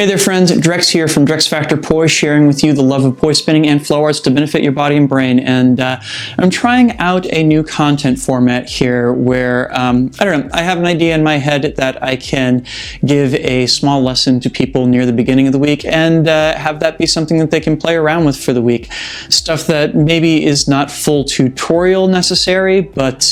Hey there friends, Drex here from Drex Factor Poi, sharing with you the love of poi spinning and flow arts to benefit your body and brain. And I'm trying out a new content format here where, I don't know, I have an idea in my head that I can give a small lesson to people near the beginning of the week and have that be something that they can play around with for the week. Stuff that maybe is not full tutorial necessary, but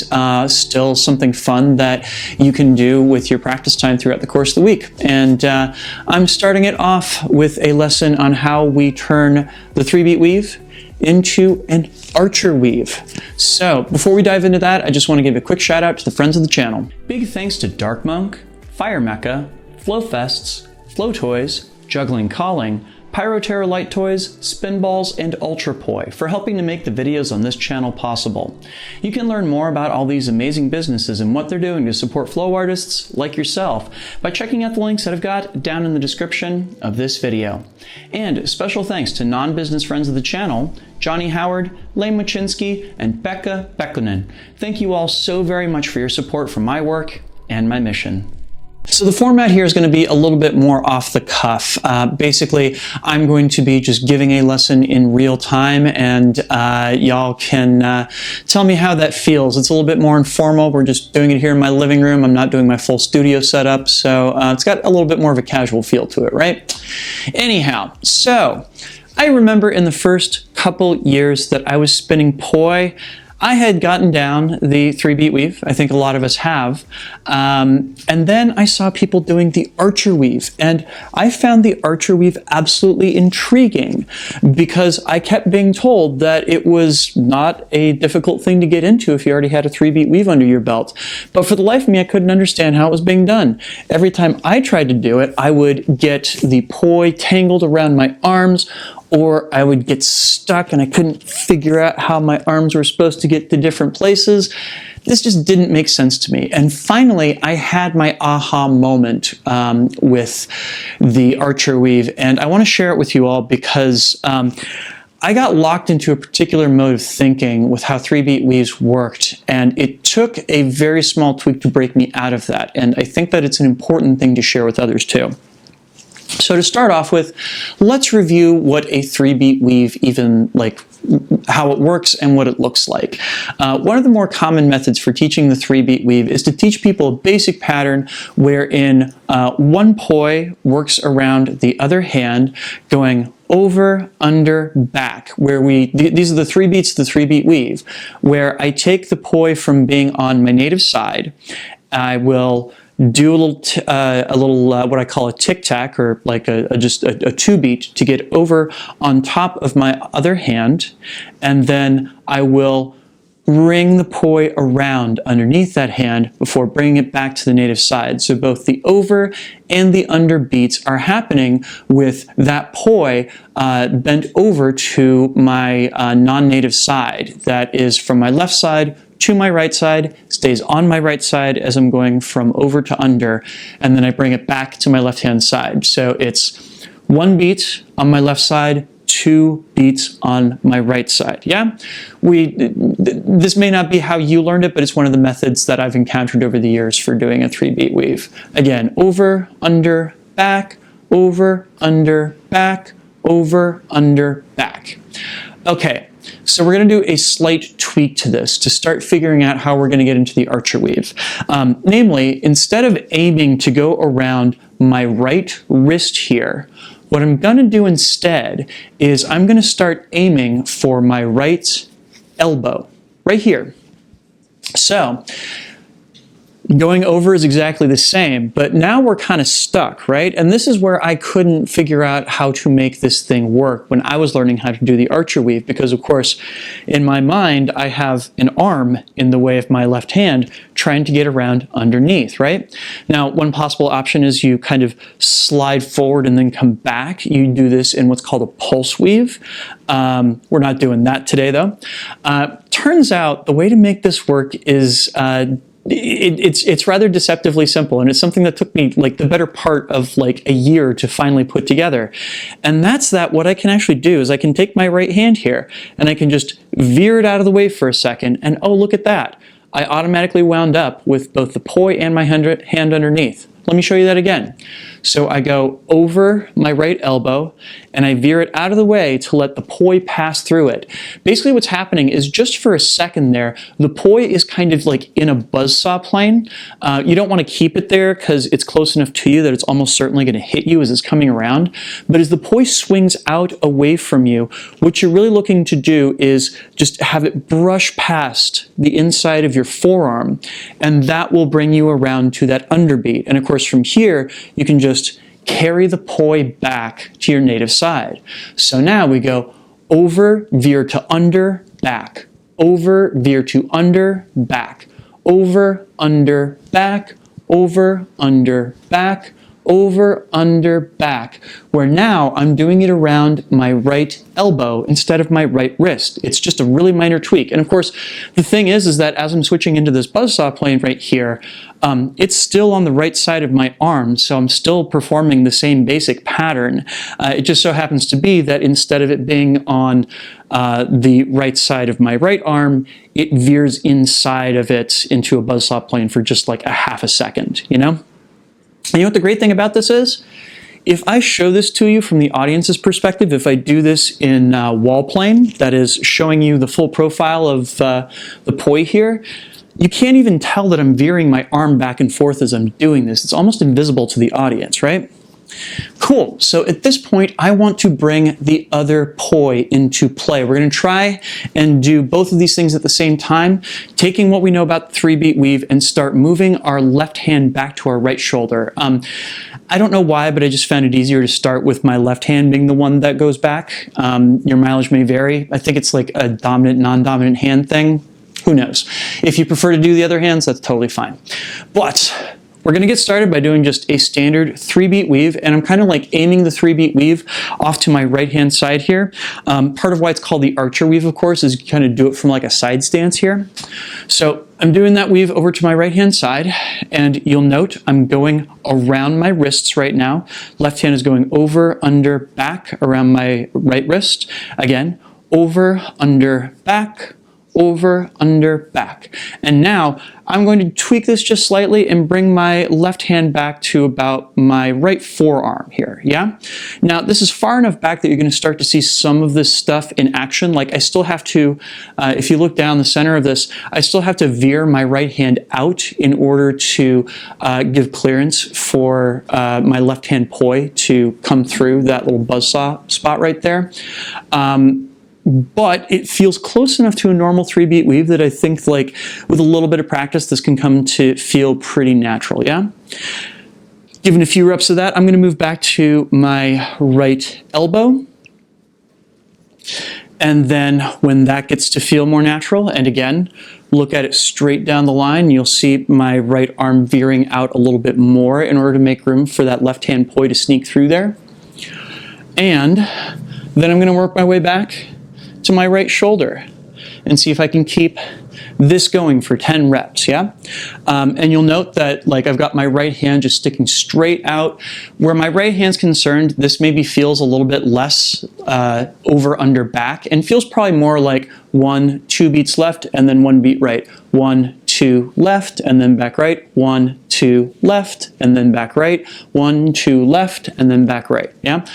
still something fun that you can do with your practice time throughout the course of the week. And I'm starting it off with a lesson on how we turn the 3-beat weave into an archer weave. So before we dive into that, I just want to give a quick shout out to the friends of the channel. Big thanks to Dark Monk, Fire Mecha, Flow Fests, Flow Toys, Juggling Calling, Pyroterror Light Toys, Spinballs, and Ultrapoi for helping to make the videos on this channel possible. You can learn more about all these amazing businesses and what they're doing to support flow artists like yourself by checking out the links that I've got down in the description of this video. And special thanks to non-business friends of the channel, Johnny Howard, Lain Mochinsky, and Pekha Pekkonen. Thank you all so very much for your support for my work and my mission. So the format here is going to be a little bit more off the cuff. Basically, I'm going to be just giving a lesson in real time, and y'all can tell me how that feels. It's a little bit more informal. We're just doing it here in my living room. I'm not doing my full studio setup, so it's got a little bit more of a casual feel to it, right? Anyhow, so I remember in the first couple years that I was spinning poi, I had gotten down the 3-beat weave. I think a lot of us have. And then I saw people doing the archer weave. And I found the archer weave absolutely intriguing because I kept being told that it was not a difficult thing to get into if you already had a 3-beat weave under your belt. But for the life of me, I couldn't understand how it was being done. Every time I tried to do it, I would get the poi tangled around my arms, or I would get stuck and I couldn't figure out how my arms were supposed to get to different places. This just didn't make sense to me. And finally, I had my aha moment with the archer weave, and I want to share it with you all because I got locked into a particular mode of thinking with how 3-beat weaves worked, and it took a very small tweak to break me out of that. And I think that it's an important thing to share with others too. So to start off with, let's review what a 3-beat weave even, like, how it works and what it looks like. One of the more common methods for teaching the 3-beat weave is to teach people a basic pattern wherein one poi works around the other hand, going over, under, back, where these are the 3 beats of the 3-beat weave, where I take the poi from being on my native side, I will do a little what I call a tic-tac, or like just a 2-beat to get over on top of my other hand, and then I will bring the poi around underneath that hand before bringing it back to the native side. So both the over and the under beats are happening with that poi bent over to my non-native side. That is from my left side to my right side, stays on my right side as I'm going from over to under, and then I bring it back to my left-hand side. So it's 1 beat on my left side, 2 beats on my right side. Yeah? This may not be how you learned it, but it's one of the methods that I've encountered over the years for doing a 3-beat weave. Again, over, under, back, over, under, back, over, under, back. Okay. So we're going to do a slight tweak to this to start figuring out how we're going to get into the archer weave. Namely, instead of aiming to go around my right wrist here, what I'm going to do instead is I'm going to start aiming for my right elbow, right here. So going over is exactly the same, but now we're kind of stuck, right? And this is where I couldn't figure out how to make this thing work when I was learning how to do the archer weave, because of course, in my mind, I have an arm in the way of my left hand trying to get around underneath, right? Now, one possible option is you kind of slide forward and then come back. You do this in what's called a pulse weave. We're not doing that today, though. Turns out the way to make this work is it's rather deceptively simple, and it's something that took me like the better part of like a year to finally put together. And that's that what I can actually do is I can take my right hand here and I can just veer it out of the way for a second, and oh, look at that. I automatically wound up with both the poi and my hand underneath. Let me show you that again. So I go over my right elbow and I veer it out of the way to let the poi pass through it. Basically what's happening is just for a second there, the poi is kind of like in a buzzsaw plane. You don't want to keep it there because it's close enough to you that it's almost certainly going to hit you as it's coming around. But as the poi swings out away from you, what you're really looking to do is just have it brush past the inside of your forearm, and that will bring you around to that underbeat. And of course from here, you can just carry the poi back to your native side. So now we go over, veer to under, back, over, veer to under, back, over, under, back, over, under, back, over, under, back, where now I'm doing it around my right elbow instead of my right wrist. It's just a really minor tweak. And of course, the thing is that as I'm switching into this buzzsaw plane right here, it's still on the right side of my arm, so I'm still performing the same basic pattern. It just so happens to be that instead of it being on the right side of my right arm, it veers inside of it into a buzzsaw plane for just like a half a second, you know? And you know what the great thing about this is? If I show this to you from the audience's perspective, if I do this in wall plane, that is showing you the full profile of the poi here, you can't even tell that I'm veering my arm back and forth as I'm doing this. It's almost invisible to the audience, right? Cool. So at this point, I want to bring the other poi into play. We're going to try and do both of these things at the same time, taking what we know about the 3-beat weave and start moving our left hand back to our right shoulder. I don't know why, but I just found it easier to start with my left hand being the one that goes back. Your mileage may vary. I think it's like a dominant, non-dominant hand thing. Who knows? If you prefer to do the other hands, that's totally fine. But we're going to get started by doing just a standard 3-beat weave, and I'm kind of like aiming the 3-beat weave off to my right-hand side here. Part of why it's called the archer weave, of course, is you kind of do it from like a side stance here. So I'm doing that weave over to my right-hand side, and you'll note I'm going around my wrists right now. Left hand is going over, under, back around my right wrist. Again, over, under, back, over, under, back. And now I'm going to tweak this just slightly and bring my left hand back to about my right forearm here, yeah? Now, this is far enough back that you're going to start to see some of this stuff in action. Like I still have to, if you look down the center of this, I still have to veer my right hand out in order to give clearance for my left hand poi to come through that little buzzsaw spot right there. But it feels close enough to a normal 3-beat weave that I think like with a little bit of practice, this can come to feel pretty natural, yeah? Given a few reps of that, I'm going to move back to my right elbow. And then when that gets to feel more natural, and again, look at it straight down the line, you'll see my right arm veering out a little bit more in order to make room for that left hand poi to sneak through there. And then I'm going to work my way back to my right shoulder and see if I can keep this going for 10 reps, yeah? And you'll note that like I've got my right hand just sticking straight out. Where my right hand's concerned, this maybe feels a little bit less over, under, back, and feels probably more like 1, 2 beats left and then 1 beat right. 1, 2 left and then back right. 1, 2 left and then back right. 1, 2 left and then back right, yeah?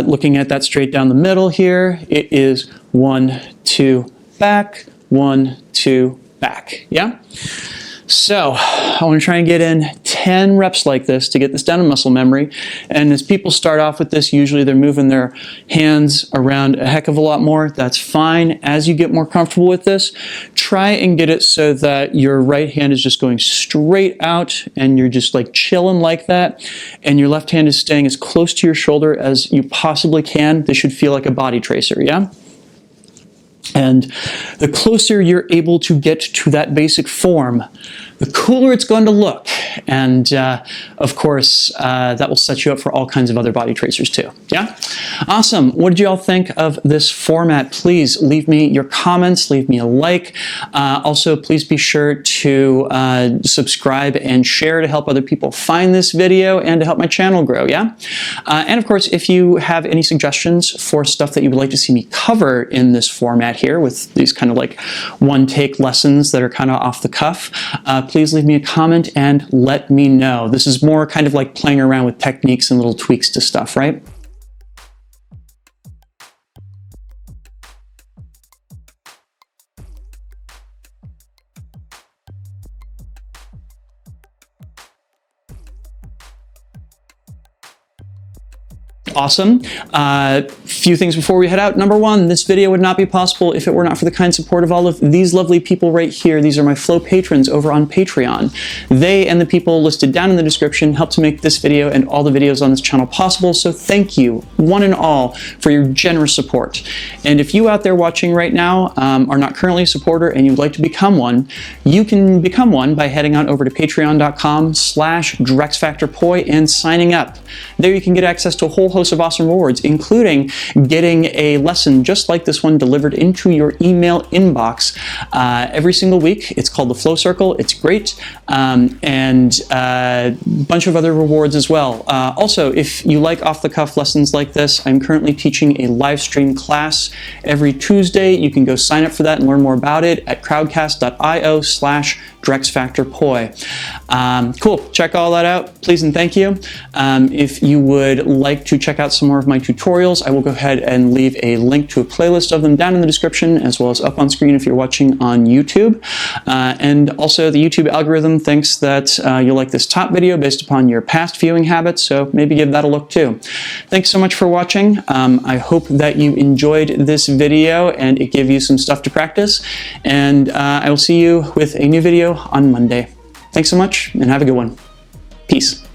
Looking at that straight down the middle here, it is 1, 2, back, 1, 2, back, yeah? So I want to try and get in 10 reps like this to get this down to muscle memory. And as people start off with this, usually they're moving their hands around a heck of a lot more. That's fine. As you get more comfortable with this, try and get it so that your right hand is just going straight out and you're just like chilling like that. And your left hand is staying as close to your shoulder as you possibly can. This should feel like a body tracer, yeah? And the closer you're able to get to that basic form, the cooler it's going to look. And of course, that will set you up for all kinds of other body tracers too. Yeah? Awesome. What did you all think of this format? Please leave me your comments, leave me a like. Also, please be sure to subscribe and share to help other people find this video and to help my channel grow, yeah? And of course, if you have any suggestions for stuff that you would like to see me cover in this format here with these kind of like one-take lessons that are kind of off the cuff, please leave me a comment and let me know. This is more kind of like playing around with techniques and little tweaks to stuff, right? Awesome. Few things before we head out. Number one, this video would not be possible if it were not for the kind support of all of these lovely people right here. These are my Flow patrons over on Patreon. They and the people listed down in the description help to make this video and all the videos on this channel possible, so thank you, one and all, for your generous support. And if you out there watching right now are not currently a supporter and you'd like to become one, you can become one by heading on over to patreon.com/DrexFactorPoi and signing up. There you can get access to a whole host of awesome rewards, including getting a lesson just like this one delivered into your email inbox every single week. It's called the Flow Circle. It's great. And a bunch of other rewards as well. Also, if you like off-the-cuff lessons like this, I'm currently teaching a live stream class every Tuesday. You can go sign up for that and learn more about it at crowdcast.io/DrexFactorPoi. Cool. Check all that out, please and thank you. If you would like to check out some more of my tutorials, I will go ahead and leave a link to a playlist of them down in the description, as well as up on screen if you're watching on YouTube. And also the YouTube algorithm thinks that you'll like this top video based upon your past viewing habits, so maybe give that a look too. Thanks so much for watching. I hope that you enjoyed this video and it gave you some stuff to practice, and I will see you with a new video on Monday. Thanks so much and have a good one. Peace.